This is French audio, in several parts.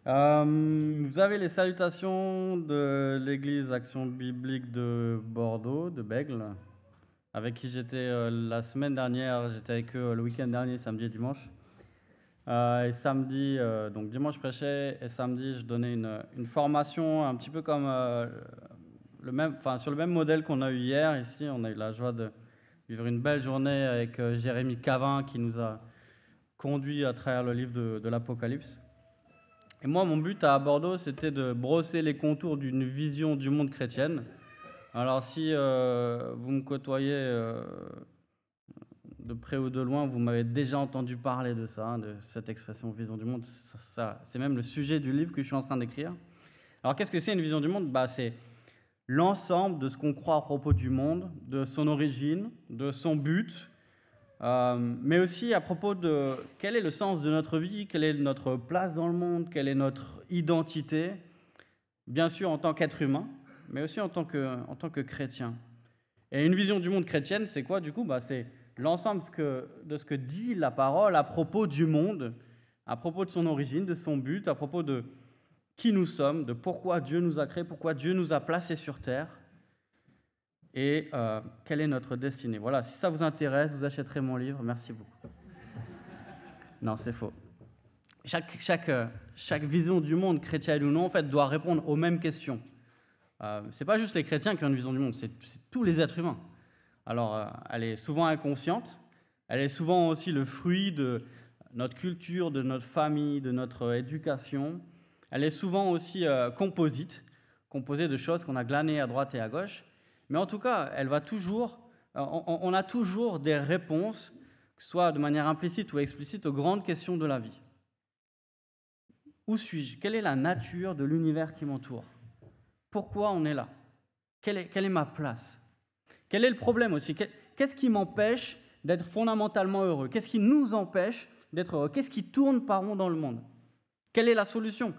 Vous avez les salutations de l'église Action Biblique de Bordeaux, de Bègle, avec qui j'étais la semaine dernière. J'étais avec eux le week-end dernier, samedi et dimanche. Et samedi, donc dimanche je prêchais, et samedi je donnais une formation un petit peu comme sur le même modèle qu'on a eu hier. Ici, on a eu la joie de vivre une belle journée avec Jérémy Cavin qui nous a conduits à travers le livre de l'Apocalypse. Et moi, mon but à Bordeaux, c'était de brosser les contours d'une vision du monde chrétienne. Alors si vous me côtoyez de près ou de loin, vous m'avez déjà entendu parler de ça, de cette expression vision du monde. C'est même le sujet du livre que je suis en train d'écrire. Alors qu'est-ce que c'est une vision du monde? C'est l'ensemble de ce qu'on croit à propos du monde, de son origine, de son but, mais aussi à propos de quel est le sens de notre vie, quelle est notre place dans le monde, quelle est notre identité, bien sûr en tant qu'être humain, mais aussi en tant que chrétien. Et une vision du monde chrétienne, c'est quoi du coup? C'est l'ensemble de ce que dit la parole à propos du monde, à propos de son origine, de son but, à propos de qui nous sommes, de pourquoi Dieu nous a créés, pourquoi Dieu nous a placés sur terre, et quelle est notre destinée. Voilà, si ça vous intéresse, vous achèterez mon livre. Merci beaucoup. Non, c'est faux. Chaque vision du monde, chrétienne ou non, en fait, doit répondre aux mêmes questions. C'est pas juste les chrétiens qui ont une vision du monde, c'est tous les êtres humains. Alors, elle est souvent inconsciente, elle est souvent aussi le fruit de notre culture, de notre famille, de notre éducation. Elle est souvent aussi composée de choses qu'on a glanées à droite et à gauche. Mais en tout cas, elle va toujours, on a toujours des réponses, que ce soit de manière implicite ou explicite, aux grandes questions de la vie. Où suis-je? Quelle est la nature de l'univers qui m'entoure? Pourquoi on est là? Quelle est ma place? Quel est le problème aussi? Qu'est-ce qui m'empêche d'être fondamentalement heureux? Qu'est-ce qui nous empêche d'être heureux? Qu'est-ce qui tourne par rond dans le monde? Quelle est la solution?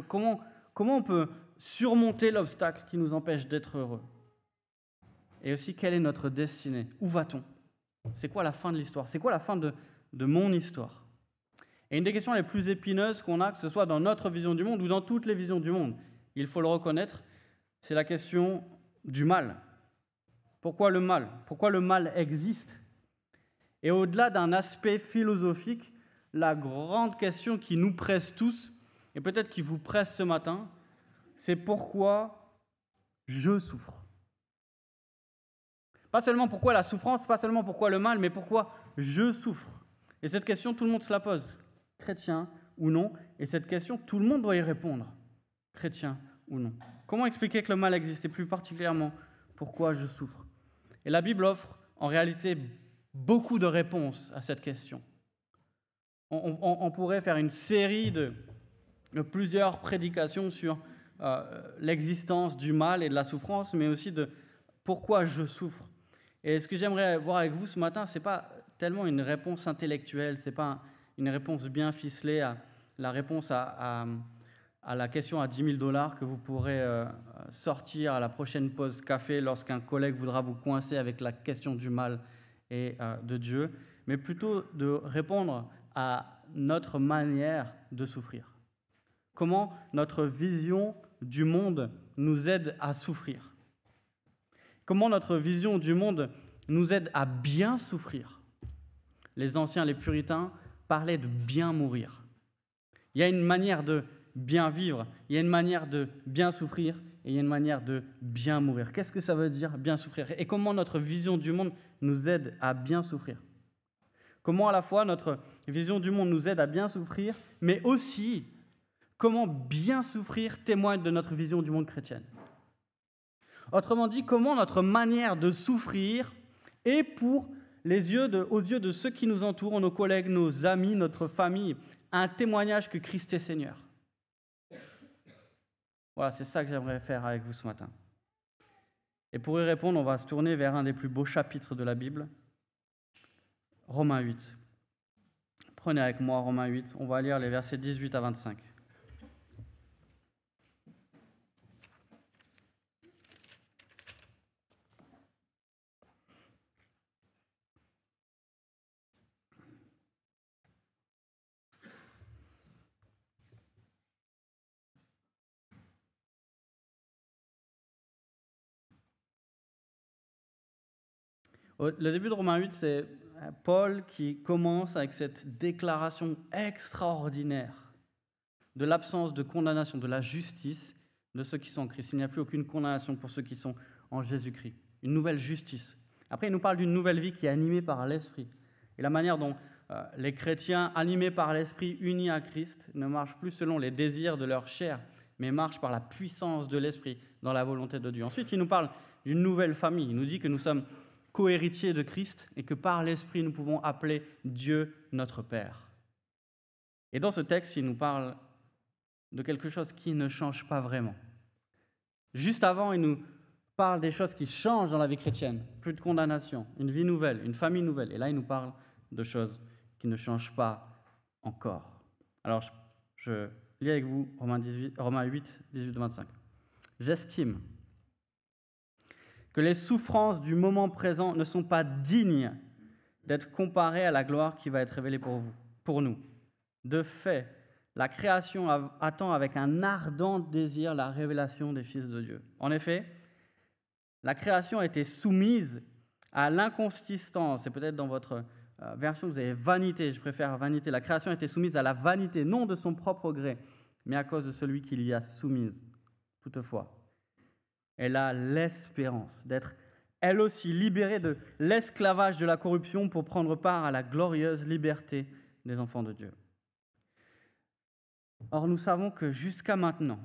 Comment on peut surmonter l'obstacle qui nous empêche d'être heureux? Et aussi, quelle est notre destinée? Où va-t-on? C'est quoi la fin de l'histoire? C'est quoi la fin de mon histoire? Et une des questions les plus épineuses qu'on a, que ce soit dans notre vision du monde ou dans toutes les visions du monde, il faut le reconnaître, c'est la question du mal. Pourquoi le mal? Pourquoi le mal existe? Et au-delà d'un aspect philosophique, la grande question qui nous presse tous, et peut-être qui vous presse ce matin, c'est pourquoi je souffre. Pas seulement pourquoi la souffrance, pas seulement pourquoi le mal, mais pourquoi je souffre. Et cette question, tout le monde se la pose, chrétien ou non, et cette question, tout le monde doit y répondre, chrétien ou non. Comment expliquer que le mal existe, et plus particulièrement, pourquoi je souffre? Et la Bible offre en réalité beaucoup de réponses à cette question. On pourrait faire une série de plusieurs prédications sur l'existence du mal et de la souffrance, mais aussi de pourquoi je souffre. Et ce que j'aimerais voir avec vous ce matin, ce n'est pas tellement une réponse intellectuelle, ce n'est pas une réponse bien ficelée, la réponse à la question à 10 000 $ que vous pourrez sortir à la prochaine pause café lorsqu'un collègue voudra vous coincer avec la question du mal et de Dieu, mais plutôt de répondre à notre manière de souffrir. Comment notre vision du monde nous aide à souffrir. Comment notre vision du monde nous aide à bien souffrir. Les anciens, les puritains, parlaient de bien mourir. Il y a une manière de bien vivre, il y a une manière de bien souffrir, et il y a une manière de bien mourir. Qu'est-ce que ça veut dire, bien souffrir? Et comment notre vision du monde nous aide à bien souffrir? Comment à la fois notre vision du monde nous aide à bien souffrir, mais aussi comment bien souffrir témoigne de notre vision du monde chrétienne? Autrement dit, comment notre manière de souffrir est pour aux yeux de ceux qui nous entourent, nos collègues, nos amis, notre famille, un témoignage que Christ est Seigneur. Voilà, c'est ça que j'aimerais faire avec vous ce matin. Et pour y répondre, on va se tourner vers un des plus beaux chapitres de la Bible, Romains 8. Prenez avec moi Romains 8, on va lire les versets 18 à 25. Le début de Romains 8, c'est Paul qui commence avec cette déclaration extraordinaire de l'absence de condamnation, de la justice de ceux qui sont en Christ. Il n'y a plus aucune condamnation pour ceux qui sont en Jésus-Christ. Une nouvelle justice. Après, il nous parle d'une nouvelle vie qui est animée par l'Esprit. Et la manière dont les chrétiens animés par l'Esprit, unis à Christ, ne marchent plus selon les désirs de leur chair, mais marchent par la puissance de l'Esprit dans la volonté de Dieu. Ensuite, il nous parle d'une nouvelle famille. Il nous dit que nous sommes co-héritiers de Christ et que par l'Esprit, nous pouvons appeler Dieu notre Père. Et dans ce texte, il nous parle de quelque chose qui ne change pas vraiment. Juste avant, il nous parle des choses qui changent dans la vie chrétienne. Plus de condamnation, une vie nouvelle, une famille nouvelle. Et là, il nous parle de choses qui ne changent pas encore. Alors, je lis avec vous Romains 8, 18-25. J'estime que les souffrances du moment présent ne sont pas dignes d'être comparées à la gloire qui va être révélée pour nous. De fait, la création attend avec un ardent désir la révélation des fils de Dieu. En effet, la création a été soumise à l'inconsistance, et peut-être dans votre version vous avez vanité, je préfère vanité. La création a été soumise à la vanité, non de son propre gré, mais à cause de celui qui l'y a soumise. Toutefois, elle a l'espérance d'être elle aussi libérée de l'esclavage de la corruption pour prendre part à la glorieuse liberté des enfants de Dieu. Or, nous savons que jusqu'à maintenant,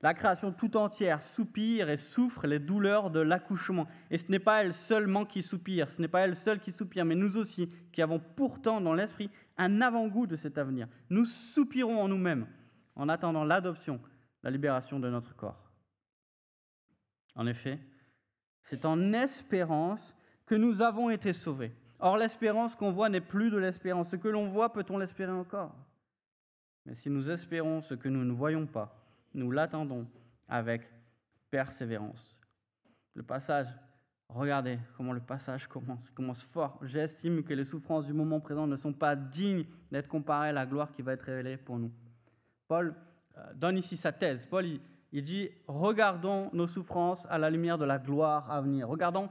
la création tout entière soupire et souffre les douleurs de l'accouchement. Et ce n'est pas elle seulement qui soupire, ce n'est pas elle seule qui soupire, mais nous aussi qui avons pourtant dans l'esprit un avant-goût de cet avenir. Nous soupirons en nous-mêmes en attendant l'adoption, la libération de notre corps. En effet, c'est en espérance que nous avons été sauvés. Or, l'espérance qu'on voit n'est plus de l'espérance. Ce que l'on voit, peut-on l'espérer encore ? Mais si nous espérons ce que nous ne voyons pas, nous l'attendons avec persévérance. Le passage, regardez comment le passage commence. Il commence fort. J'estime que les souffrances du moment présent ne sont pas dignes d'être comparées à la gloire qui va être révélée pour nous. Paul donne ici sa thèse. Paul, il dit, regardons nos souffrances à la lumière de la gloire à venir. Regardons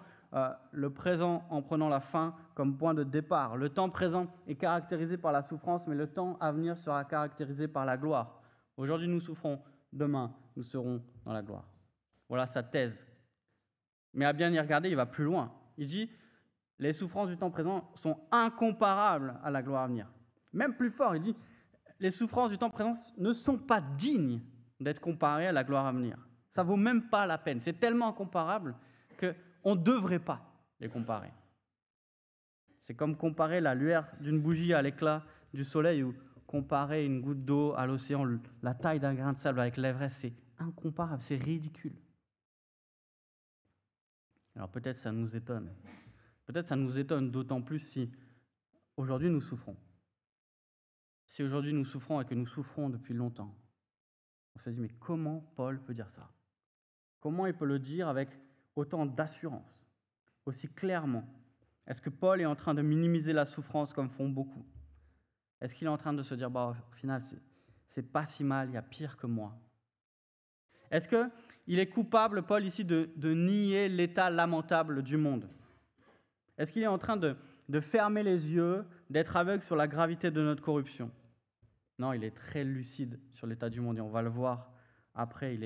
le présent en prenant la fin comme point de départ. Le temps présent est caractérisé par la souffrance, mais le temps à venir sera caractérisé par la gloire. Aujourd'hui, nous souffrons. Demain, nous serons dans la gloire. Voilà sa thèse. Mais à bien y regarder, il va plus loin. Il dit, les souffrances du temps présent sont incomparables à la gloire à venir. Même plus fort, il dit, les souffrances du temps présent ne sont pas dignes d'être comparées à la gloire à venir. Ça ne vaut même pas la peine. C'est tellement incomparable qu'on ne devrait pas les comparer. C'est comme comparer la lueur d'une bougie à l'éclat du soleil ou comparer une goutte d'eau à l'océan, la taille d'un grain de sable avec l'Everest. C'est incomparable, c'est ridicule. Alors peut-être ça nous étonne. Peut-être ça nous étonne d'autant plus si aujourd'hui nous souffrons. Si aujourd'hui nous souffrons et que nous souffrons depuis longtemps, on se dit mais comment Paul peut dire ça ? Comment il peut le dire avec autant d'assurance, aussi clairement ? Est-ce que Paul est en train de minimiser la souffrance comme font beaucoup ? Est-ce qu'il est en train de se dire au final c'est pas si mal, il y a pire que moi ? Est-ce qu'il est coupable, Paul, ici, de nier l'état lamentable du monde ? Est-ce qu'il est en train de fermer les yeux, d'être aveugle sur la gravité de notre corruption ? Non, il est très lucide sur l'état du monde et on va le voir après.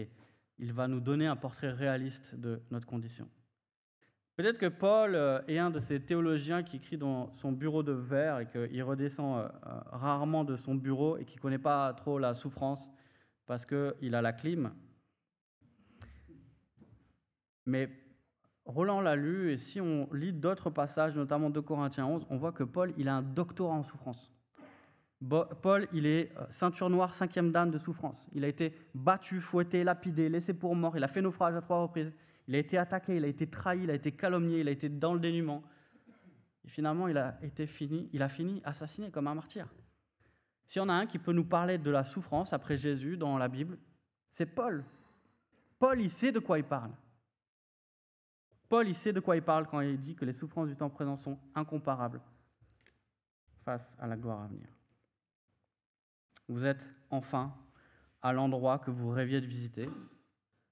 Il va nous donner un portrait réaliste de notre condition. Peut-être que Paul est un de ces théologiens qui écrit dans son bureau de verre et qu'il redescend rarement de son bureau et qui ne connaît pas trop la souffrance parce qu'il a la clim. Mais Roland l'a lu, et si on lit d'autres passages, notamment 2 Corinthiens 11, on voit que Paul, il a un doctorat en souffrance. Paul, il est ceinture noire, 5e dan de souffrance. Il a été battu, fouetté, lapidé, laissé pour mort. Il a fait naufrage à 3 reprises. Il a été attaqué, il a été trahi, il a été calomnié, il a été dans le dénuement. Et finalement, il a fini assassiné comme un martyr. S'il y en a un qui peut nous parler de la souffrance après Jésus dans la Bible, c'est Paul. Paul, il sait de quoi il parle. Paul, il sait de quoi il parle quand il dit que les souffrances du temps présent sont incomparables face à la gloire à venir. Vous êtes enfin à l'endroit que vous rêviez de visiter.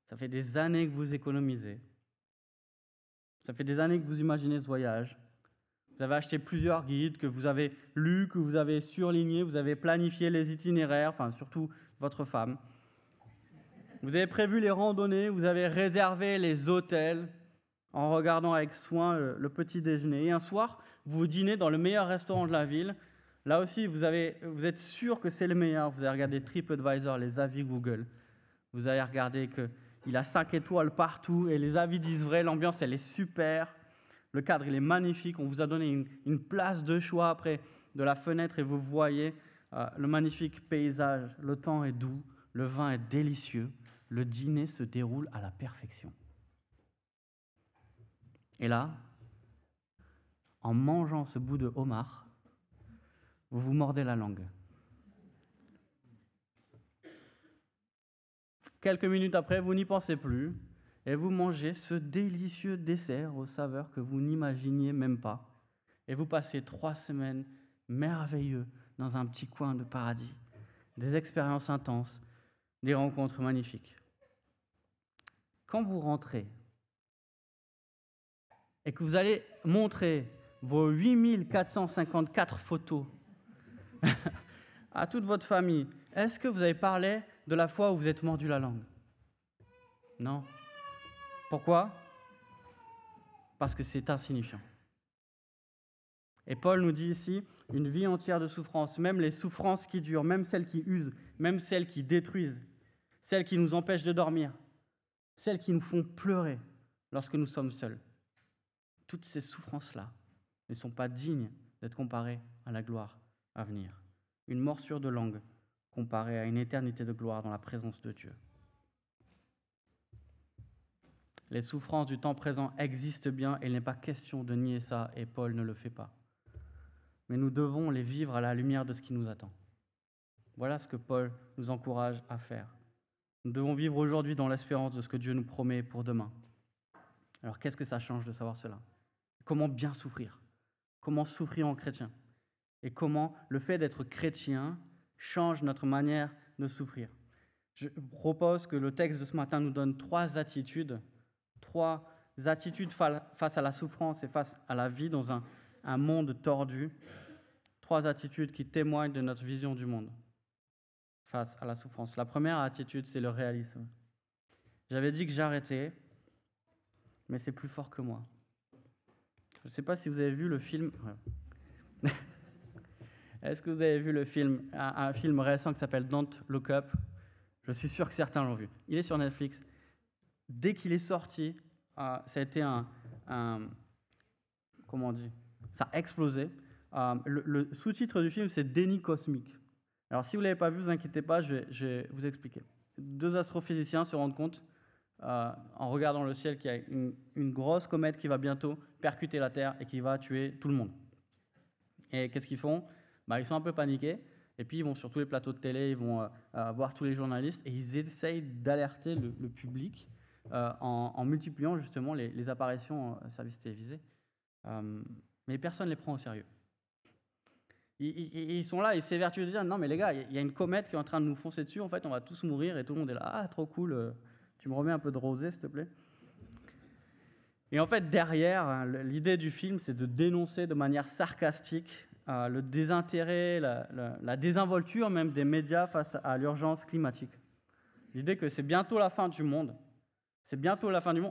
Ça fait des années que vous économisez. Ça fait des années que vous imaginez ce voyage. Vous avez acheté plusieurs guides que vous avez lus, que vous avez surlignés, vous avez planifié les itinéraires, enfin surtout votre femme. Vous avez prévu les randonnées, vous avez réservé les hôtels en regardant avec soin le petit déjeuner. Et un soir, vous dînez dans le meilleur restaurant de la ville. Là aussi, vous êtes sûr que c'est le meilleur. Vous avez regardé TripAdvisor, les avis Google. Vous avez regardé qu'il a 5 étoiles partout et les avis disent vrai, l'ambiance elle est super. Le cadre, il est magnifique. On vous a donné une place de choix près de la fenêtre et vous voyez le magnifique paysage. Le temps est doux, le vin est délicieux. Le dîner se déroule à la perfection. Et là, en mangeant ce bout de homard, vous vous mordez la langue. Quelques minutes après, vous n'y pensez plus et vous mangez ce délicieux dessert aux saveurs que vous n'imaginiez même pas. Et vous passez 3 semaines merveilleuses dans un petit coin de paradis. Des expériences intenses, des rencontres magnifiques. Quand vous rentrez et que vous allez montrer vos 8454 photos à toute votre famille, est-ce que vous avez parlé de la fois où vous êtes mordu la langue? Non. Pourquoi? Parce que c'est insignifiant. Et Paul nous dit ici, une vie entière de souffrance, même les souffrances qui durent, même celles qui usent, même celles qui détruisent, celles qui nous empêchent de dormir, celles qui nous font pleurer lorsque nous sommes seuls. Toutes ces souffrances-là ne sont pas dignes d'être comparées à la gloire à venir. Une morsure de langue comparée à une éternité de gloire dans la présence de Dieu. Les souffrances du temps présent existent bien et il n'est pas question de nier ça, et Paul ne le fait pas. Mais nous devons les vivre à la lumière de ce qui nous attend. Voilà ce que Paul nous encourage à faire. Nous devons vivre aujourd'hui dans l'espérance de ce que Dieu nous promet pour demain. Alors qu'est-ce que ça change de savoir cela? Comment bien souffrir? Comment souffrir en chrétien? Et comment le fait d'être chrétien change notre manière de souffrir? Je propose que le texte de ce matin nous donne 3 attitudes face à la souffrance et face à la vie dans un monde tordu. 3 attitudes qui témoignent de notre vision du monde face à la souffrance. La première attitude, c'est le réalisme. J'avais dit que j'arrêtais, mais c'est plus fort que moi. Je ne sais pas si vous avez vu le film. Est-ce que vous avez vu le film, un film récent qui s'appelle Don't Look Up? Je suis sûr que certains l'ont vu. Il est sur Netflix. Dès qu'il est sorti, ça a été comment on dit? Ça a explosé. Le sous-titre du film, c'est Déni cosmique. Alors, si vous ne l'avez pas vu, ne vous inquiétez pas, je vais vous expliquer. 2 astrophysiciens se rendent compte, en regardant le ciel, qu'il y a une grosse comète qui va bientôt percuter la Terre et qui va tuer tout le monde. Et qu'est-ce qu'ils font? Ils sont un peu paniqués, et puis ils vont sur tous les plateaux de télé, ils vont voir tous les journalistes, et ils essayent d'alerter le public en multipliant justement les apparitions services télévisés. Mais personne ne les prend au sérieux. Ils sont là, ils s'évertuent de dire non mais les gars, il y a une comète qui est en train de nous foncer dessus, en fait on va tous mourir, et tout le monde est là, ah trop cool, tu me remets un peu de rosée s'il te plaît. Et en fait derrière, l'idée du film, c'est de dénoncer de manière sarcastique le désintérêt, la désinvolture même des médias face à l'urgence climatique. L'idée que c'est bientôt la fin du monde,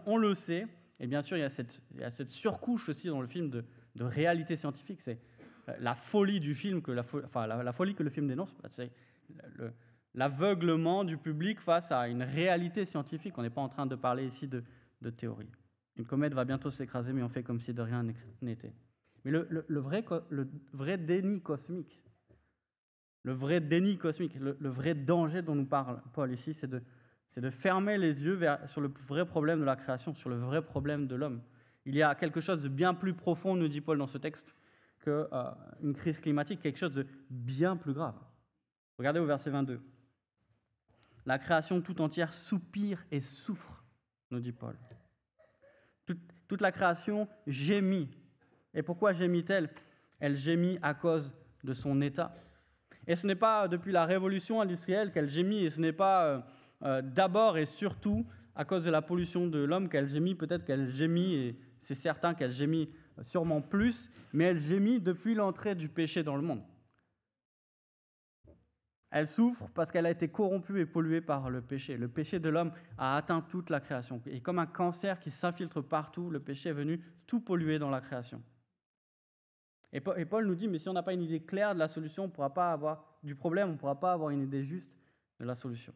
on le sait, et bien sûr il y a cette surcouche aussi dans le film de réalité scientifique, c'est la folie du film, la folie que le film dénonce, c'est l'aveuglement du public face à une réalité scientifique. On n'est pas en train de parler ici de théorie. Une comète va bientôt s'écraser, mais on fait comme si de rien n'était. Mais le vrai déni cosmique, le vrai danger dont nous parle Paul ici, c'est de fermer les yeux sur le vrai problème de la création, sur le vrai problème de l'homme. Il y a quelque chose de bien plus profond, nous dit Paul dans ce texte, qu'une crise climatique, quelque chose de bien plus grave. Regardez au verset 22. La création tout entière soupire et souffre, nous dit Paul. Toute la création gémit. Et pourquoi gémit-elle? Elle gémit à cause de son état. Et ce n'est pas depuis la révolution industrielle qu'elle gémit, et ce n'est pas d'abord et surtout à cause de la pollution de l'homme qu'elle gémit. Peut-être qu'elle gémit, et c'est certain qu'elle gémit sûrement plus, mais elle gémit depuis l'entrée du péché dans le monde. Elle souffre parce qu'elle a été corrompue et polluée par le péché. Le péché de l'homme a atteint toute la création. Et comme un cancer qui s'infiltre partout, le péché est venu tout polluer dans la création. Et Paul nous dit, mais si on n'a pas une idée claire de la solution, on ne pourra pas avoir du problème, on ne pourra pas avoir une idée juste de la solution.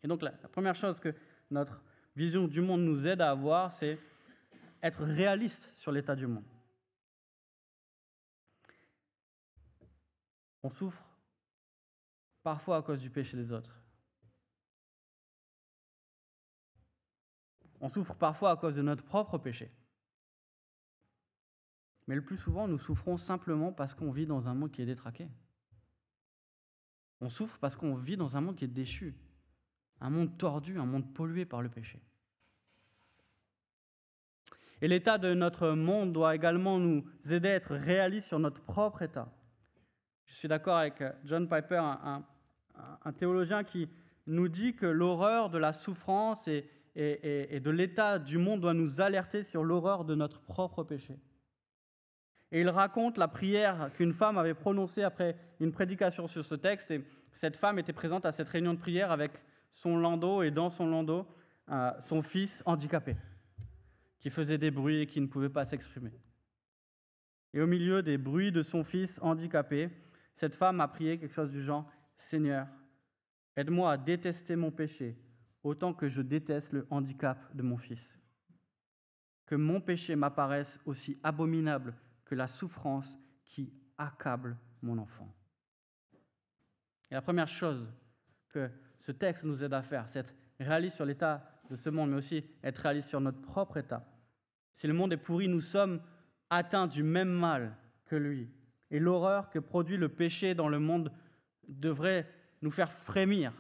Et donc la première chose que notre vision du monde nous aide à avoir, c'est être réaliste sur l'état du monde. On souffre parfois à cause du péché des autres. On souffre parfois à cause de notre propre péché. Mais le plus souvent, nous souffrons simplement parce qu'on vit dans un monde qui est détraqué. On souffre parce qu'on vit dans un monde qui est déchu, un monde tordu, un monde pollué par le péché. Et l'état de notre monde doit également nous aider à être réalistes sur notre propre état. Je suis d'accord avec John Piper, un théologien qui nous dit que l'horreur de la souffrance et de l'état du monde doit nous alerter sur l'horreur de notre propre péché. Et il raconte la prière qu'une femme avait prononcée après une prédication sur ce texte. Et cette femme était présente à cette réunion de prière avec son landau et dans son landau, son fils handicapé, qui faisait des bruits et qui ne pouvait pas s'exprimer. Et au milieu des bruits de son fils handicapé, cette femme a prié quelque chose du genre « Seigneur, aide-moi à détester mon péché autant que je déteste le handicap de mon fils. Que mon péché m'apparaisse aussi abominable que la souffrance qui accable mon enfant. » Et la première chose que ce texte nous aide à faire, c'est être réaliste sur l'état de ce monde, mais aussi être réaliste sur notre propre état. Si le monde est pourri, nous sommes atteints du même mal que lui. Et l'horreur que produit le péché dans le monde devrait nous faire frémir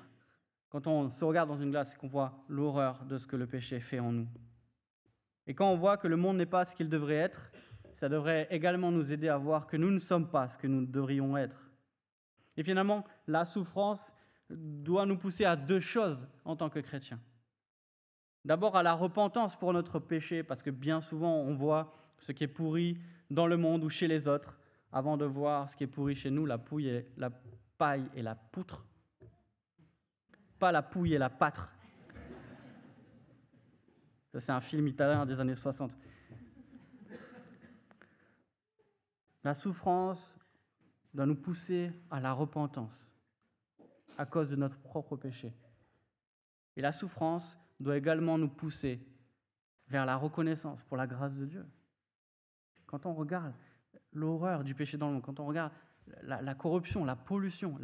quand on se regarde dans une glace et qu'on voit l'horreur de ce que le péché fait en nous. Et quand on voit que le monde n'est pas ce qu'il devrait être, ça devrait également nous aider à voir que nous ne sommes pas ce que nous devrions être. Et finalement, la souffrance doit nous pousser à deux choses en tant que chrétiens. D'abord à la repentance pour notre péché, parce que bien souvent on voit ce qui est pourri dans le monde ou chez les autres, avant de voir ce qui est pourri chez nous, la paille et la poutre. Pas la pouille et la pâtre. Ça, c'est un film italien des années 60. La souffrance doit nous pousser à la repentance à cause de notre propre péché. Et la souffrance doit également nous pousser vers la reconnaissance pour la grâce de Dieu. Quand on regarde l'horreur du péché dans le monde, quand on regarde la corruption, la pollution,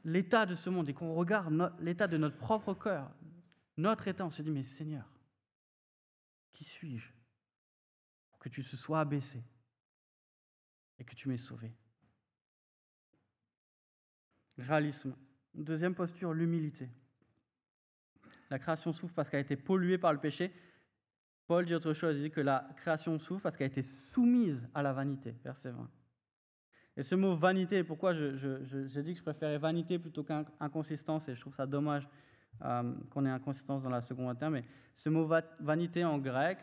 l'état de ce monde, et qu'on regarde l'état de notre propre cœur, notre état, on se dit, mais Seigneur, qui suis-je pour que tu te sois abaissé et que tu m'aies sauvé? Réalisme. Deuxième posture, l'humilité. La création souffre parce qu'elle a été polluée par le péché. Paul dit autre chose, il dit que la création souffre parce qu'elle a été soumise à la vanité, verset 20. Et ce mot vanité, pourquoi j'ai dit que je préférais vanité plutôt qu'inconsistance, et je trouve ça dommage qu'on ait inconsistance dans la seconde terme, mais ce mot vanité en grec,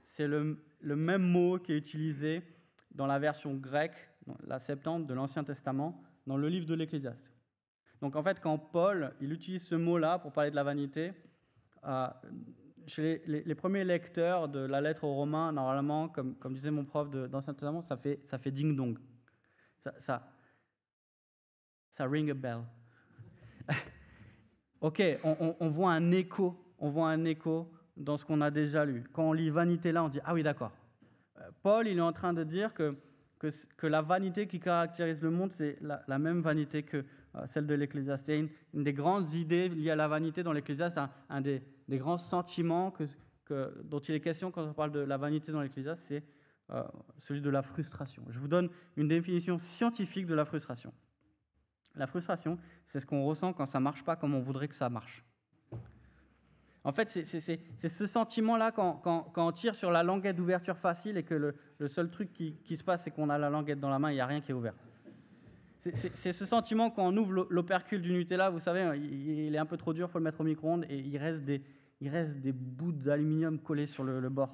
c'est le même mot qui est utilisé dans la version grecque, la Septante de l'Ancien Testament, dans le livre de l'Ecclésiaste. Donc en fait, quand Paul il utilise ce mot-là pour parler de la vanité, chez les premiers lecteurs de la lettre aux Romains, normalement, comme disait mon prof d'Ancien Testament, ça fait ding-dong. Ça ring a bell. Ok, on voit un écho dans ce qu'on a déjà lu. Quand on lit vanité là, on dit ah oui d'accord. Paul il est en train de dire que la vanité qui caractérise le monde, c'est la même vanité que celle de l'Ecclésiaste. Et une des grandes idées liées à la vanité dans l'Ecclésiaste, un des grands sentiments dont il est question quand on parle de la vanité dans l'Ecclésiaste, c'est celui de la frustration. Je vous donne une définition scientifique de la frustration. La frustration, c'est ce qu'on ressent quand ça ne marche pas comme on voudrait que ça marche. En fait, c'est ce sentiment-là quand on tire sur la languette d'ouverture facile et que le seul truc qui se passe, c'est qu'on a la languette dans la main et il n'y a rien qui est ouvert. C'est ce sentiment quand on ouvre l'opercule du Nutella, vous savez, il est un peu trop dur, il faut le mettre au micro-ondes et il reste des bouts d'aluminium collés sur le bord.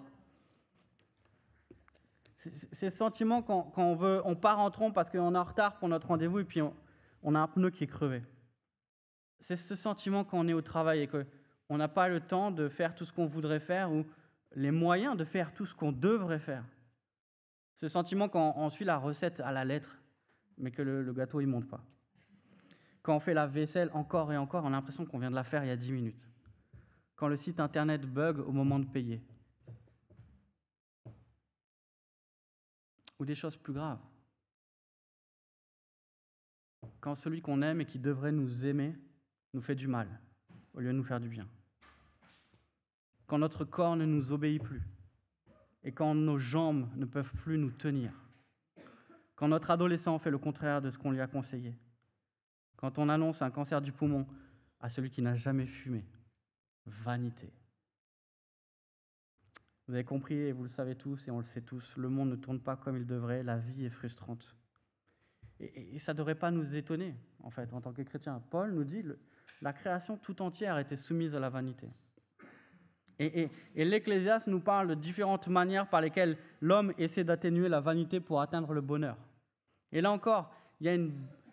C'est ce sentiment quand on part en trompe parce qu'on est en retard pour notre rendez-vous et puis on a un pneu qui est crevé. C'est ce sentiment quand on est au travail et qu'on n'a pas le temps de faire tout ce qu'on voudrait faire ou les moyens de faire tout ce qu'on devrait faire. Ce sentiment quand on suit la recette à la lettre, mais que le gâteau ne monte pas. Quand on fait la vaisselle encore et encore, on a l'impression qu'on vient de la faire il y a 10 minutes. Quand le site internet bug au moment de payer. Ou des choses plus graves. Quand celui qu'on aime et qui devrait nous aimer nous fait du mal, au lieu de nous faire du bien. Quand notre corps ne nous obéit plus, et quand nos jambes ne peuvent plus nous tenir. Quand notre adolescent fait le contraire de ce qu'on lui a conseillé. Quand on annonce un cancer du poumon à celui qui n'a jamais fumé. Vanité. Vous avez compris, et vous le savez tous, et on le sait tous, le monde ne tourne pas comme il devrait, la vie est frustrante. Et ça ne devrait pas nous étonner, en fait, en tant que chrétiens. Paul nous dit, la création tout entière était soumise à la vanité. Et l'Ecclésiaste nous parle de différentes manières par lesquelles l'homme essaie d'atténuer la vanité pour atteindre le bonheur. Et là encore, il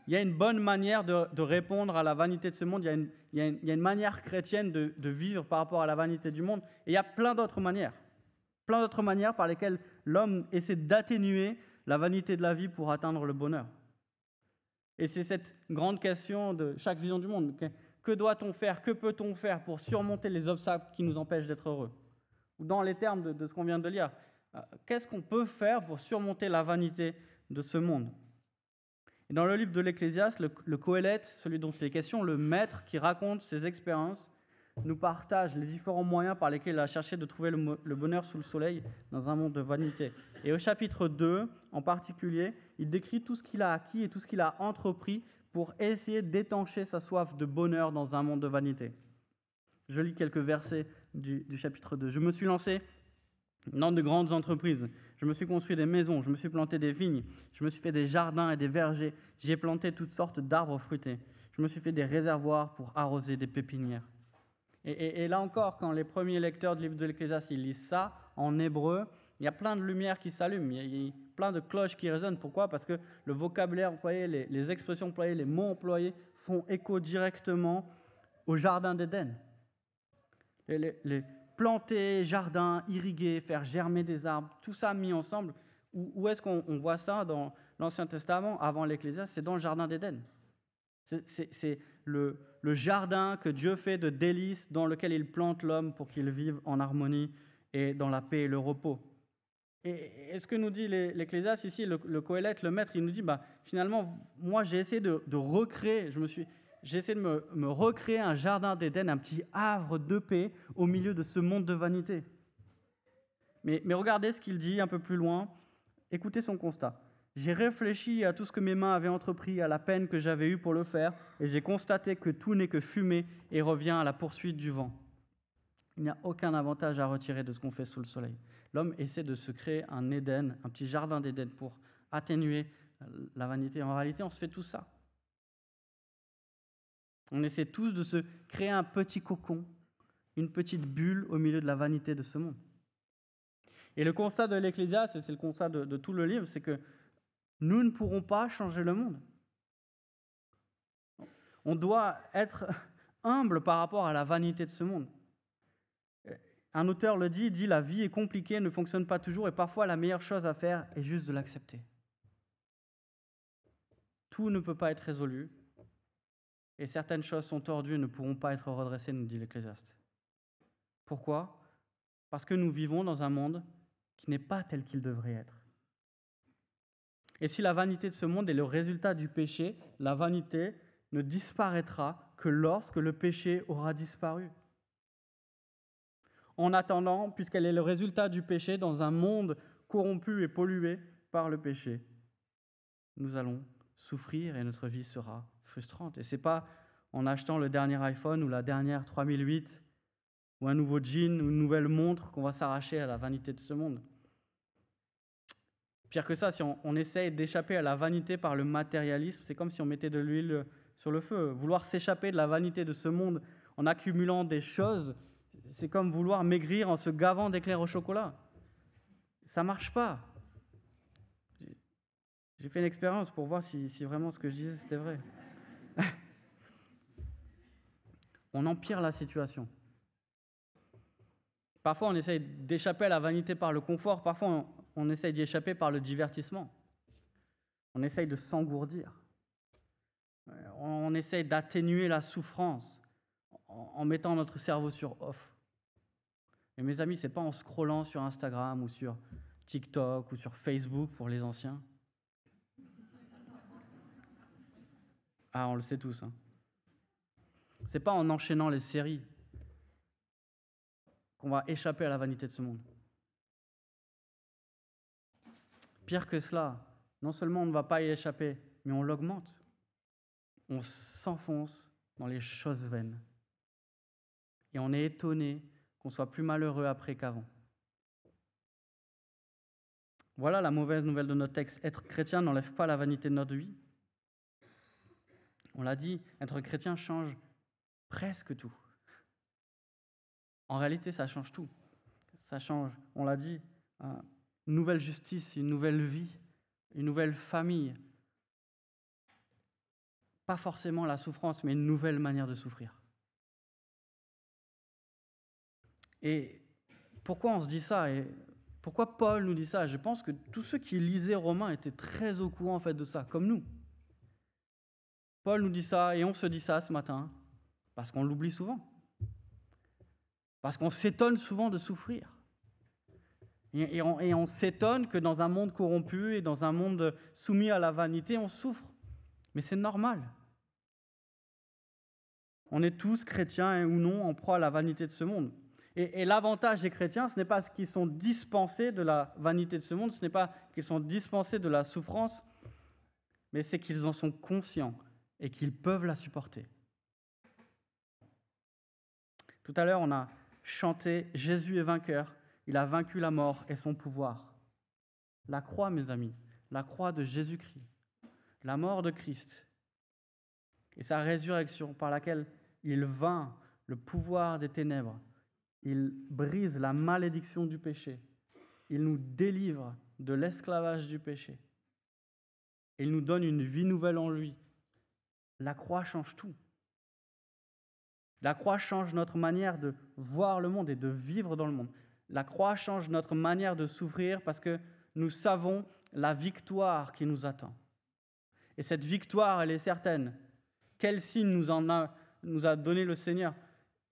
y a une bonne manière de répondre à la vanité de ce monde, il y a une manière chrétienne de vivre par rapport à la vanité du monde, et il y a plein d'autres manières par lesquelles l'homme essaie d'atténuer la vanité de la vie pour atteindre le bonheur. Et c'est cette grande question de chaque vision du monde. Que doit-on faire? Que peut-on faire pour surmonter les obstacles qui nous empêchent d'être heureux? Ou dans les termes de ce qu'on vient de lire, qu'est-ce qu'on peut faire pour surmonter la vanité de ce monde? Et dans le livre de l'Ecclésiaste, le Qoélète, celui dont il est question, le maître qui raconte ses expériences, nous partage les différents moyens par lesquels il a cherché de trouver le bonheur sous le soleil dans un monde de vanité. Et au chapitre 2, en particulier, il décrit tout ce qu'il a acquis et tout ce qu'il a entrepris pour essayer d'étancher sa soif de bonheur dans un monde de vanité. Je lis quelques versets du chapitre 2. « Je me suis lancé dans de grandes entreprises. Je me suis construit des maisons, je me suis planté des vignes, je me suis fait des jardins et des vergers. J'ai planté toutes sortes d'arbres fruités. Je me suis fait des réservoirs pour arroser des pépinières. » Et là encore, quand les premiers lecteurs du livre de l'Ecclésiaste lisent ça en hébreu, il y a plein de lumières qui s'allument, il y a plein de cloches qui résonnent. Pourquoi? Parce que le vocabulaire employé, les expressions employées, les mots employés font écho directement au jardin d'Éden. Les planter, jardin, irriguer, faire germer des arbres, tout ça mis ensemble. Où est-ce qu'on voit ça dans l'Ancien Testament, avant l'Ecclésiaste? C'est dans le jardin d'Éden. C'est le jardin que Dieu fait de délices dans lequel il plante l'homme pour qu'il vive en harmonie et dans la paix et le repos. Et ce que nous dit l'Ecclésiaste ici, le Qoélète, le maître, il nous dit, finalement, moi j'ai essayé de recréer, j'ai essayé de me recréer un jardin d'Éden, un petit havre de paix au milieu de ce monde de vanité. Mais regardez ce qu'il dit un peu plus loin, écoutez son constat. J'ai réfléchi à tout ce que mes mains avaient entrepris, à la peine que j'avais eue pour le faire, et j'ai constaté que tout n'est que fumée et revient à la poursuite du vent. Il n'y a aucun avantage à retirer de ce qu'on fait sous le soleil. L'homme essaie de se créer un Éden, un petit jardin d'Éden pour atténuer la vanité. En réalité, on se fait tout ça. On essaie tous de se créer un petit cocon, une petite bulle au milieu de la vanité de ce monde. Et le constat de l'Ecclésiaste, et c'est le constat de tout le livre, c'est que nous ne pourrons pas changer le monde. On doit être humble par rapport à la vanité de ce monde. Un auteur le dit, la vie est compliquée, ne fonctionne pas toujours, et parfois la meilleure chose à faire est juste de l'accepter. Tout ne peut pas être résolu, et certaines choses sont tordues et ne pourront pas être redressées, nous dit l'Ecclésiaste. Pourquoi? Parce que nous vivons dans un monde qui n'est pas tel qu'il devrait être. Et si la vanité de ce monde est le résultat du péché, la vanité ne disparaîtra que lorsque le péché aura disparu. En attendant, puisqu'elle est le résultat du péché dans un monde corrompu et pollué par le péché, nous allons souffrir et notre vie sera frustrante. Et ce n'est pas en achetant le dernier iPhone ou la dernière 3008 ou un nouveau jean ou une nouvelle montre qu'on va s'arracher à la vanité de ce monde. Pire que ça, si on essaye d'échapper à la vanité par le matérialisme, c'est comme si on mettait de l'huile sur le feu. Vouloir s'échapper de la vanité de ce monde en accumulant des choses, c'est comme vouloir maigrir en se gavant d'éclairs au chocolat. Ça ne marche pas. J'ai fait une expérience pour voir si vraiment ce que je disais, c'était vrai. On empire la situation. Parfois, on essaye d'échapper à la vanité par le confort. Parfois, on essaye d'y échapper par le divertissement. On essaye de s'engourdir. On essaye d'atténuer la souffrance en mettant notre cerveau sur off. Et mes amis, ce n'est pas en scrollant sur Instagram ou sur TikTok ou sur Facebook pour les anciens. Ah, on le sait tous. Hein. Ce n'est pas en enchaînant les séries qu'on va échapper à la vanité de ce monde. Pire que cela, non seulement on ne va pas y échapper, mais on l'augmente. On s'enfonce dans les choses vaines. Et on est étonné qu'on soit plus malheureux après qu'avant. Voilà la mauvaise nouvelle de notre texte. Être chrétien n'enlève pas la vanité de notre vie. On l'a dit, être chrétien change presque tout. En réalité, ça change tout. Ça change, on l'a dit, une nouvelle justice, une nouvelle vie, une nouvelle famille. Pas forcément la souffrance, mais une nouvelle manière de souffrir. Et pourquoi on se dit ça et pourquoi Paul nous dit ça? Je pense que tous ceux qui lisaient Romains étaient très au courant en fait de ça, comme nous. Paul nous dit ça et on se dit ça ce matin parce qu'on l'oublie souvent. Parce qu'on s'étonne souvent de souffrir. Et on s'étonne que dans un monde corrompu et dans un monde soumis à la vanité, on souffre. Mais c'est normal. On est tous chrétiens ou non en proie à la vanité de ce monde. Et l'avantage des chrétiens, ce n'est pas qu'ils sont dispensés de la vanité de ce monde, ce n'est pas qu'ils sont dispensés de la souffrance, mais c'est qu'ils en sont conscients et qu'ils peuvent la supporter. Tout à l'heure, on a chanté « Jésus est vainqueur, il a vaincu la mort et son pouvoir ». La croix, mes amis, la croix de Jésus-Christ, la mort de Christ et sa résurrection par laquelle il vainc le pouvoir des ténèbres, il brise la malédiction du péché, il nous délivre de l'esclavage du péché, il nous donne une vie nouvelle en lui. La croix change tout. La croix change notre manière de voir le monde et de vivre dans le monde. La croix change notre manière de souffrir parce que nous savons la victoire qui nous attend. Et cette victoire, elle est certaine. Quel signe nous a donné le Seigneur?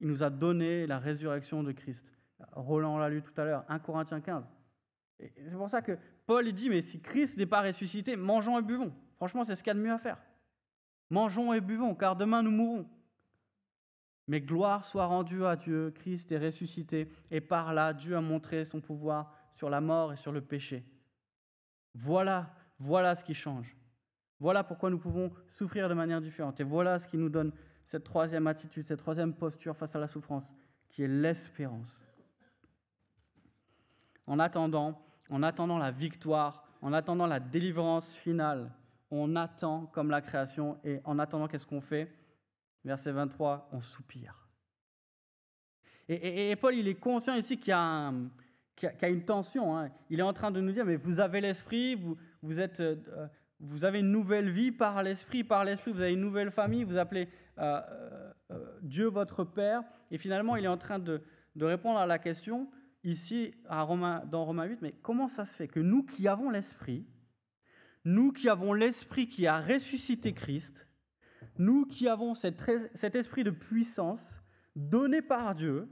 Il nous a donné la résurrection de Christ. Roland l'a lu tout à l'heure, 1 Corinthiens 15. Et c'est pour ça que Paul dit, mais si Christ n'est pas ressuscité, mangeons et buvons. Franchement, c'est ce qu'il y a de mieux à faire. Mangeons et buvons, car demain nous mourrons. Mais gloire soit rendue à Dieu, Christ est ressuscité, et par là, Dieu a montré son pouvoir sur la mort et sur le péché. Voilà ce qui change. Voilà pourquoi nous pouvons souffrir de manière différente. Et voilà ce qui nous donne cette troisième attitude, cette troisième posture face à la souffrance, qui est l'espérance. En attendant la victoire, en attendant la délivrance finale, on attend comme la création, et en attendant, qu'est-ce qu'on fait? Verset 23, on soupire. Et Paul, il est conscient ici qu'il y a une tension. Hein. Il est en train de nous dire, mais vous avez l'esprit, vous avez une nouvelle vie par l'esprit, vous avez une nouvelle famille, vous appelez Dieu votre Père. Et finalement, il est en train de répondre à la question, ici, dans Romains 8, mais comment ça se fait que nous qui avons l'esprit qui a ressuscité Christ, nous qui avons cet esprit de puissance donné par Dieu,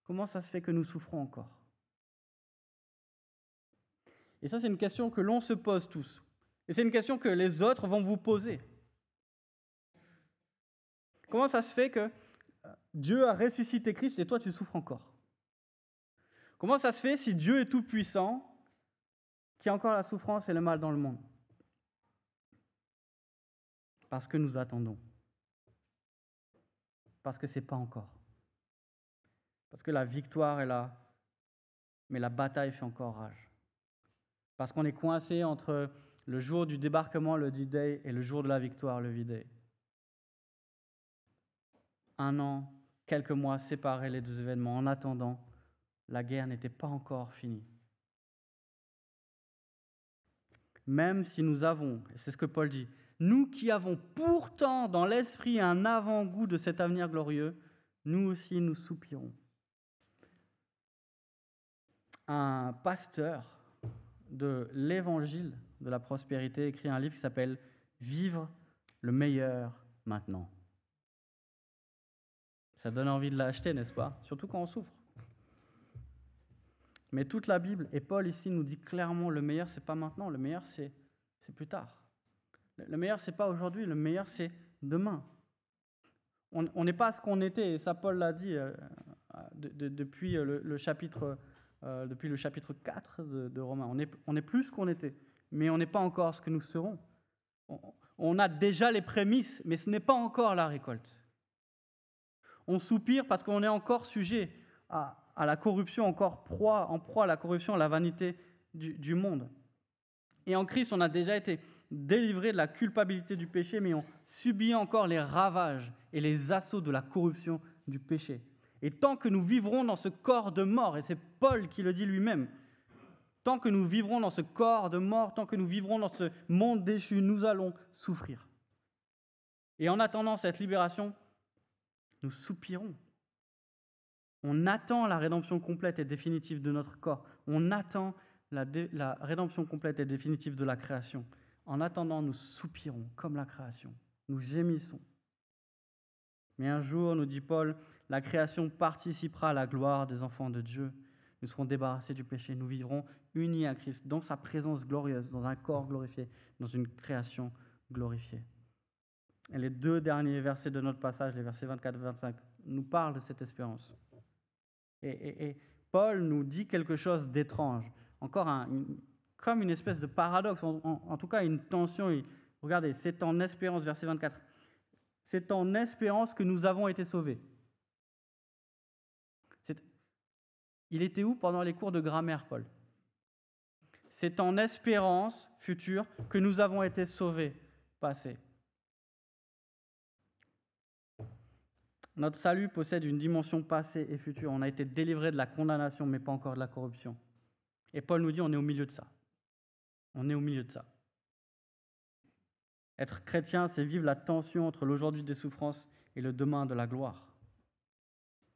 comment ça se fait que nous souffrons encore? Et ça, c'est une question que l'on se pose tous. Et c'est une question que les autres vont vous poser. Comment ça se fait que Dieu a ressuscité Christ et toi, tu souffres encore? Comment ça se fait, si Dieu est tout-puissant, qu'il y a encore la souffrance et le mal dans le monde? Parce que nous attendons. Parce que ce n'est pas encore. Parce que la victoire est là, mais la bataille fait encore rage. Parce qu'on est coincé entre le jour du débarquement, le D-Day, et le jour de la victoire, le V-Day. 1 an, quelques mois séparés les deux événements. En attendant, la guerre n'était pas encore finie. même si nous avons, et c'est ce que Paul dit, nous qui avons pourtant dans l'esprit un avant-goût de cet avenir glorieux, nous aussi nous soupirons. Un pasteur de l'évangile de la prospérité écrit un livre qui s'appelle « Vivre le meilleur maintenant ». Ça donne envie de l'acheter, n'est-ce pas? Surtout quand on souffre. Mais toute la Bible, et Paul ici nous dit clairement, le meilleur, c'est pas maintenant, le meilleur, c'est plus tard. Le meilleur, c'est pas aujourd'hui, le meilleur, c'est demain. On n'est pas ce qu'on était, et ça Paul l'a dit depuis le chapitre 4 de Romains. On est plus ce qu'on était, mais on n'est pas encore ce que nous serons. On a déjà les prémices, mais ce n'est pas encore la récolte. On soupire parce qu'on est encore sujet à la corruption, en proie à la corruption, à la vanité du monde. Et en Christ, on a déjà été délivrés de la culpabilité du péché, mais on subit encore les ravages et les assauts de la corruption du péché. Et tant que nous vivrons dans ce corps de mort, et c'est Paul qui le dit lui-même, tant que nous vivrons dans ce corps de mort, tant que nous vivrons dans ce monde déchu, nous allons souffrir. Et en attendant cette libération, nous soupirons. On attend la rédemption complète et définitive de notre corps. On attend la rédemption complète et définitive de la création. En attendant, nous soupirons comme la création. Nous gémissons. Mais un jour, nous dit Paul, la création participera à la gloire des enfants de Dieu. Nous serons débarrassés du péché. Nous vivrons unis à Christ dans sa présence glorieuse, dans un corps glorifié, dans une création glorifiée. Et les deux derniers versets de notre passage, les versets 24 et 25, nous parlent de cette espérance. Et Paul nous dit quelque chose d'étrange, encore comme une espèce de paradoxe, en tout cas une tension. Regardez, c'est en espérance, verset 24, c'est en espérance que nous avons été sauvés. Il était où pendant les cours de grammaire, Paul? C'est en espérance future que nous avons été sauvés, passé. Notre salut possède une dimension passée et future. On a été délivrés de la condamnation, mais pas encore de la corruption. Et Paul nous dit, on est au milieu de ça. On est au milieu de ça. Être chrétien, c'est vivre la tension entre l'aujourd'hui des souffrances et le demain de la gloire.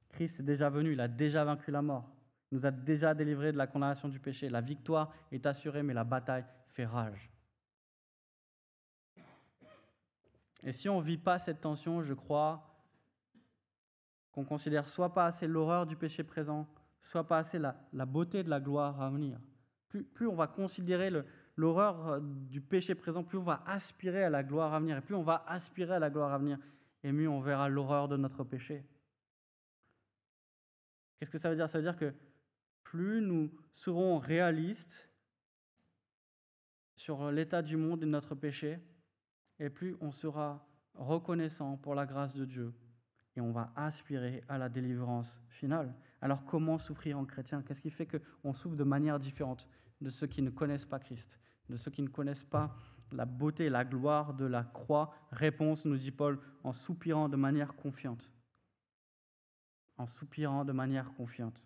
Christ est déjà venu, il a déjà vaincu la mort. Il nous a déjà délivrés de la condamnation du péché. La victoire est assurée, mais la bataille fait rage. Et si on ne vit pas cette tension, je crois qu'on considère soit pas assez l'horreur du péché présent, soit pas assez la beauté de la gloire à venir. Plus on va considérer l'horreur du péché présent, plus on va aspirer à la gloire à venir. Et plus on va aspirer à la gloire à venir, et mieux on verra l'horreur de notre péché. Qu'est-ce que ça veut dire? Ça veut dire que plus nous serons réalistes sur l'état du monde et de notre péché, et plus on sera reconnaissant pour la grâce de Dieu. Et on va aspirer à la délivrance finale. Alors comment souffrir en chrétien? Qu'est-ce qui fait qu'on souffre de manière différente de ceux qui ne connaissent pas Christ, de ceux qui ne connaissent pas la beauté et la gloire de la croix? Réponse, nous dit Paul, en soupirant de manière confiante. En soupirant de manière confiante.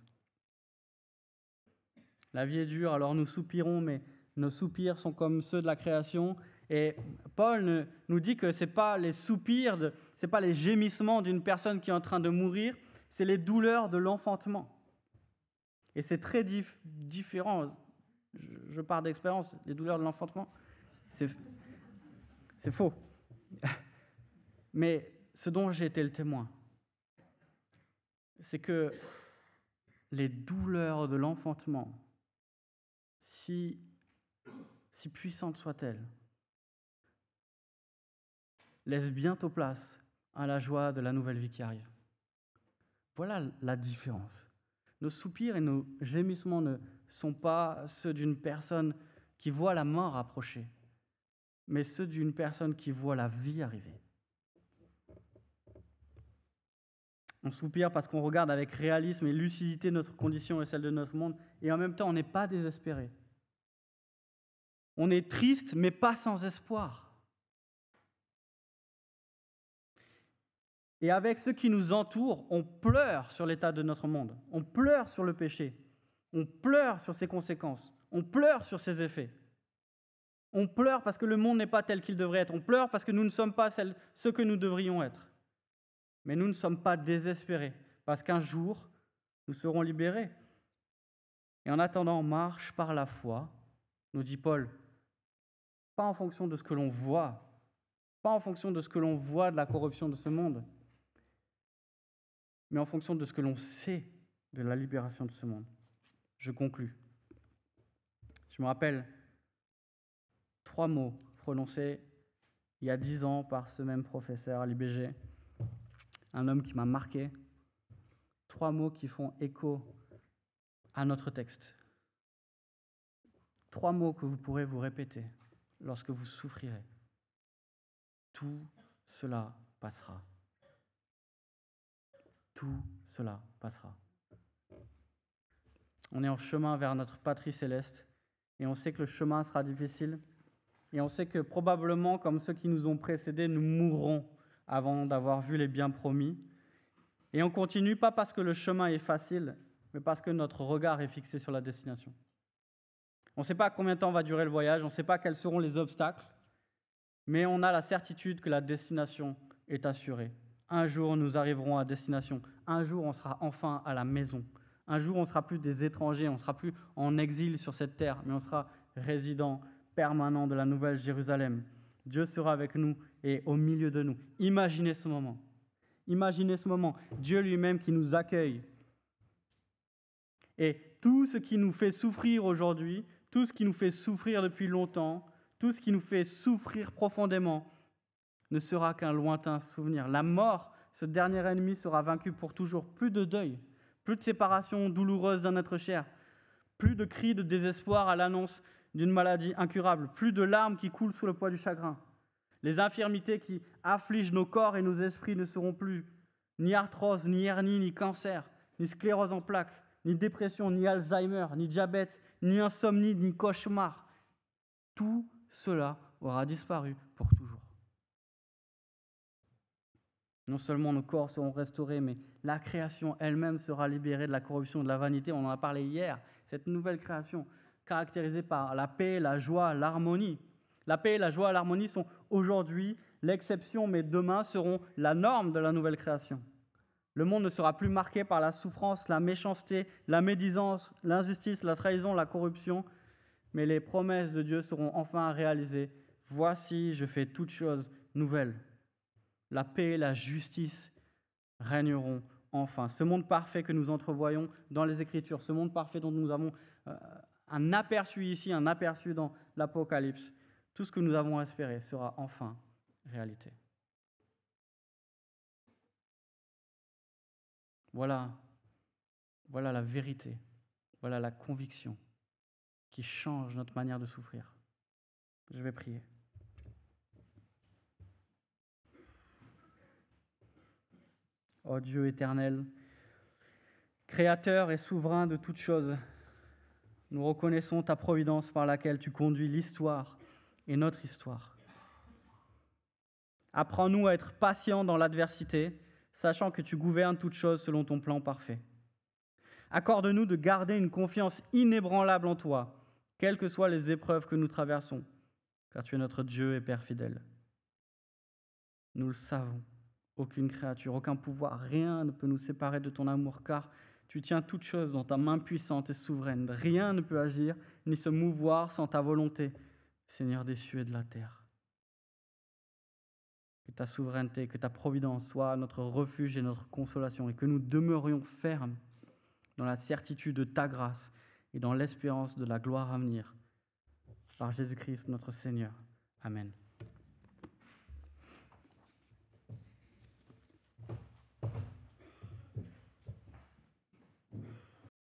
La vie est dure, alors nous soupirons, mais nos soupirs sont comme ceux de la création. Et Paul nous dit que ce n'est pas les soupirs, ce n'est pas les gémissements d'une personne qui est en train de mourir, c'est les douleurs de l'enfantement. Et c'est très différent. Je pars d'expérience, les douleurs de l'enfantement, c'est faux. Mais ce dont j'ai été le témoin, c'est que les douleurs de l'enfantement, si puissantes soient-elles, laissent bientôt place à la joie de la nouvelle vie qui arrive. Voilà la différence. Nos soupirs et nos gémissements ne sont pas ceux d'une personne qui voit la mort approcher, mais ceux d'une personne qui voit la vie arriver. On soupire parce qu'on regarde avec réalisme et lucidité notre condition et celle de notre monde, et en même temps, on n'est pas désespéré. On est triste, mais pas sans espoir. Et avec ceux qui nous entourent, on pleure sur l'état de notre monde. On pleure sur le péché. On pleure sur ses conséquences. On pleure sur ses effets. On pleure parce que le monde n'est pas tel qu'il devrait être. On pleure parce que nous ne sommes pas ceux que nous devrions être. Mais nous ne sommes pas désespérés, parce qu'un jour, nous serons libérés. Et en attendant, marche par la foi, nous dit Paul, pas en fonction de ce que l'on voit, pas en fonction de ce que l'on voit de la corruption de ce monde, mais en fonction de ce que l'on sait de la libération de ce monde. Je conclus. Je me rappelle 3 mots prononcés il y a 10 ans par ce même professeur à l'IBG, un homme qui m'a marqué. 3 mots qui font écho à notre texte. 3 mots que vous pourrez vous répéter lorsque vous souffrirez. Tout cela passera. Tout cela passera. On est en chemin vers notre patrie céleste et on sait que le chemin sera difficile et on sait que probablement, comme ceux qui nous ont précédés, nous mourrons avant d'avoir vu les biens promis. Et on continue pas parce que le chemin est facile, mais parce que notre regard est fixé sur la destination. On ne sait pas combien de temps va durer le voyage, on ne sait pas quels seront les obstacles, mais on a la certitude que la destination est assurée. Un jour, nous arriverons à destination. Un jour, on sera enfin à la maison. Un jour, on ne sera plus des étrangers, on ne sera plus en exil sur cette terre, mais on sera résident permanent de la Nouvelle Jérusalem. Dieu sera avec nous et au milieu de nous. Imaginez ce moment. Imaginez ce moment. Dieu lui-même qui nous accueille. Et tout ce qui nous fait souffrir aujourd'hui, tout ce qui nous fait souffrir depuis longtemps, tout ce qui nous fait souffrir profondément, ne sera qu'un lointain souvenir. La mort, ce dernier ennemi, sera vaincu pour toujours. Plus de deuil, plus de séparation douloureuse d'un être cher, plus de cris de désespoir à l'annonce d'une maladie incurable, plus de larmes qui coulent sous le poids du chagrin. Les infirmités qui affligent nos corps et nos esprits ne seront plus ni arthrose, ni hernie, ni cancer, ni sclérose en plaques, ni dépression, ni Alzheimer, ni diabète, ni insomnie, ni cauchemar. Tout cela aura disparu pour toujours. Non seulement nos corps seront restaurés, mais la création elle-même sera libérée de la corruption et de la vanité. On en a parlé hier. Cette nouvelle création, caractérisée par la paix, la joie, l'harmonie. La paix, la joie et l'harmonie sont aujourd'hui l'exception, mais demain seront la norme de la nouvelle création. Le monde ne sera plus marqué par la souffrance, la méchanceté, la médisance, l'injustice, la trahison, la corruption, mais les promesses de Dieu seront enfin réalisées. Voici, je fais toutes choses nouvelles. La paix et la justice régneront enfin. Ce monde parfait que nous entrevoyons dans les Écritures, ce monde parfait dont nous avons un aperçu ici, un aperçu dans l'Apocalypse, tout ce que nous avons espéré sera enfin réalité. Voilà la vérité, voilà la conviction qui change notre manière de souffrir. Je vais prier. Ô Dieu éternel, Créateur et souverain de toutes choses, nous reconnaissons ta providence par laquelle tu conduis l'histoire et notre histoire. Apprends-nous à être patients dans l'adversité, sachant que tu gouvernes toutes choses selon ton plan parfait. Accorde-nous de garder une confiance inébranlable en toi, quelles que soient les épreuves que nous traversons, car tu es notre Dieu et Père fidèle. Nous le savons, aucune créature, aucun pouvoir, rien ne peut nous séparer de ton amour, car tu tiens toutes choses dans ta main puissante et souveraine. Rien ne peut agir ni se mouvoir sans ta volonté, Seigneur des cieux et de la terre. Que ta souveraineté, que ta providence soient notre refuge et notre consolation, et que nous demeurions fermes dans la certitude de ta grâce et dans l'espérance de la gloire à venir. Par Jésus-Christ notre Seigneur. Amen.